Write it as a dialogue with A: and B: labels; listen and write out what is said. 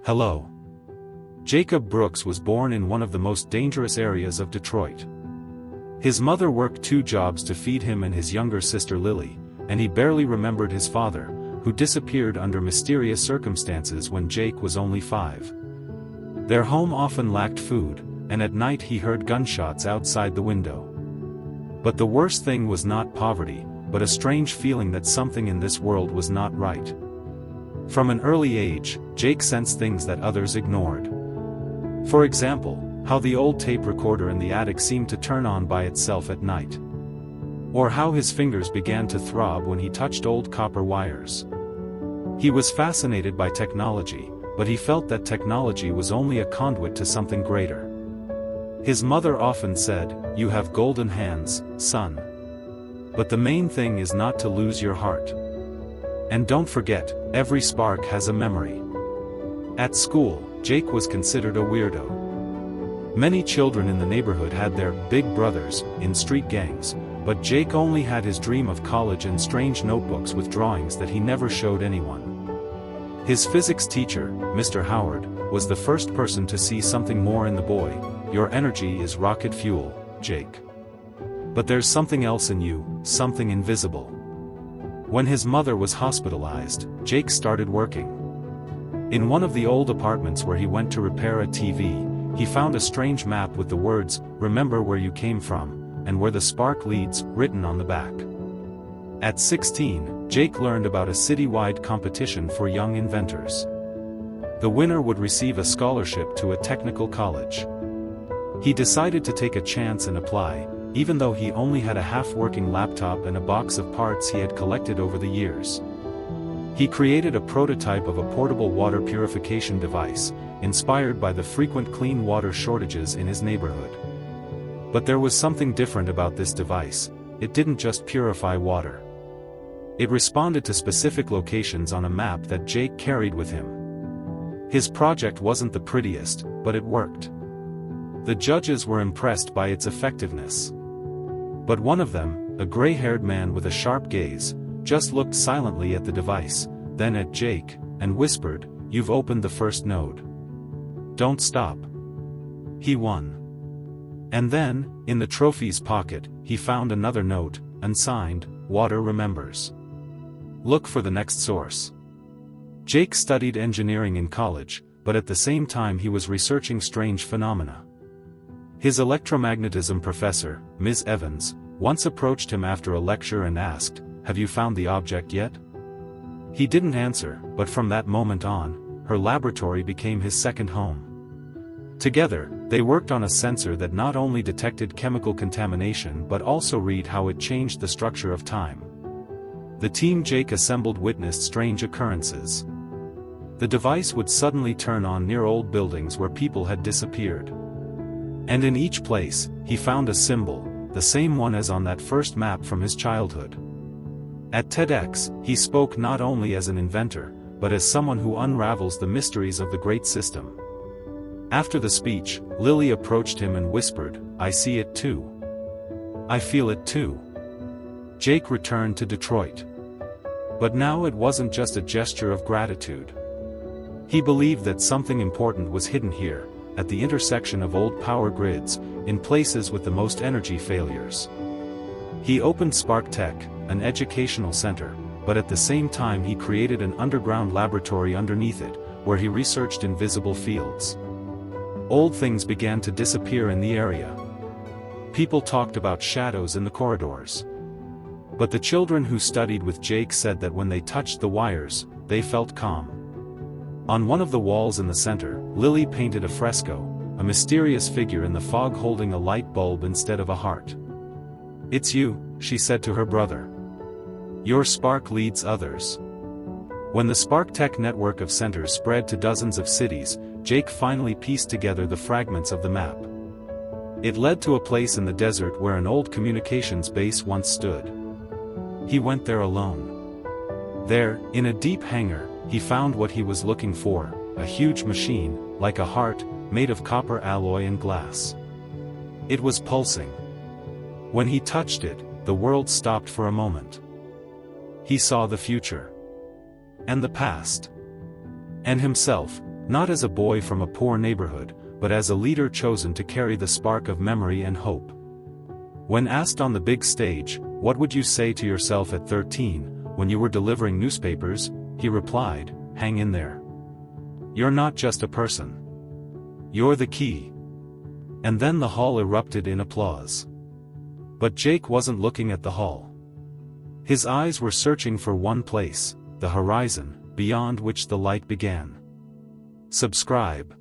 A: Hello. Jacob Brooks was born in one of the most dangerous areas of Detroit. His mother worked 2 jobs to feed him and his younger sister Lily, and he barely remembered his father, who disappeared under mysterious circumstances when Jake was only 5. Their home often lacked food, and at night he heard gunshots outside the window. But the worst thing was not poverty, but a strange feeling that something in this world was not right. From an early age, Jake sensed things that others ignored. For example, how the old tape recorder in the attic seemed to turn on by itself at night. Or how his fingers began to throb when he touched old copper wires. He was fascinated by technology, but he felt that technology was only a conduit to something greater. His mother often said, "You have golden hands, son. But the main thing is not to lose your heart. And don't forget, every spark has a memory." At school, Jake was considered a weirdo. Many children in the neighborhood had their big brothers in street gangs, but Jake only had his dream of college and strange notebooks with drawings that he never showed anyone. His physics teacher, Mr. Howard, was the first person to see something more in the boy. "Your energy is rocket fuel, Jake. But there's something else in you, something invisible." When his mother was hospitalized, Jake started working. In one of the old apartments where he went to repair a TV, he found a strange map with the words, "Remember where you came from," and "Where the spark leads," written on the back. At 16, Jake learned about a citywide competition for young inventors. The winner would receive a scholarship to a technical college. He decided to take a chance and apply, even though he only had a half-working laptop and a box of parts he had collected over the years. He created a prototype of a portable water purification device, inspired by the frequent clean water shortages in his neighborhood. But there was something different about this device. It didn't just purify water. It responded to specific locations on a map that Jake carried with him. His project wasn't the prettiest, but it worked. The judges were impressed by its effectiveness. But one of them, a gray-haired man with a sharp gaze, just looked silently at the device, then at Jake, and whispered, "You've opened the first node. Don't stop." He won. And then, in the trophy's pocket, he found another note, unsigned, "Water remembers. Look for the next source." Jake studied engineering in college, but at the same time he was researching strange phenomena. His electromagnetism professor, Ms. Evans, once approached him after a lecture and asked, "Have you found the object yet?" He didn't answer, but from that moment on, her laboratory became his second home. Together, they worked on a sensor that not only detected chemical contamination but also read how it changed the structure of time. The team Jake assembled witnessed strange occurrences. The device would suddenly turn on near old buildings where people had disappeared. And in each place, he found a symbol, the same one as on that first map from his childhood. At TEDx, he spoke not only as an inventor, but as someone who unravels the mysteries of the great system. After the speech, Lily approached him and whispered, "I see it too. I feel it too." Jake returned to Detroit. But now it wasn't just a gesture of gratitude. He believed that something important was hidden here, at the intersection of old power grids, in places with the most energy failures. He opened Spark Tech, an educational center, but at the same time he created an underground laboratory underneath it, where he researched invisible fields. Old things began to disappear in the area. People talked about shadows in the corridors. But the children who studied with Jake said that when they touched the wires, they felt calm. On one of the walls in the center, Lily painted a fresco, a mysterious figure in the fog holding a light bulb instead of a heart. "It's you," she said to her brother. "Your spark leads others." When the Spark Tech network of centers spread to dozens of cities, Jake finally pieced together the fragments of the map. It led to a place in the desert where an old communications base once stood. He went there alone. There, in a deep hangar, he found what he was looking for, a huge machine, like a heart, made of copper alloy and glass. It was pulsing. When he touched it, the world stopped for a moment. He saw the future. And the past. And himself, Not as a boy from a poor neighborhood, but as a leader chosen to carry the spark of memory and hope. When asked on the big stage, "What would you say to yourself at 13, when you were delivering newspapers?" he replied, "Hang in there. You're not just a person. You're the key." And then the hall erupted in applause. But Jake wasn't looking at the hall. His eyes were searching for one place, the horizon, beyond which the light began. Subscribe.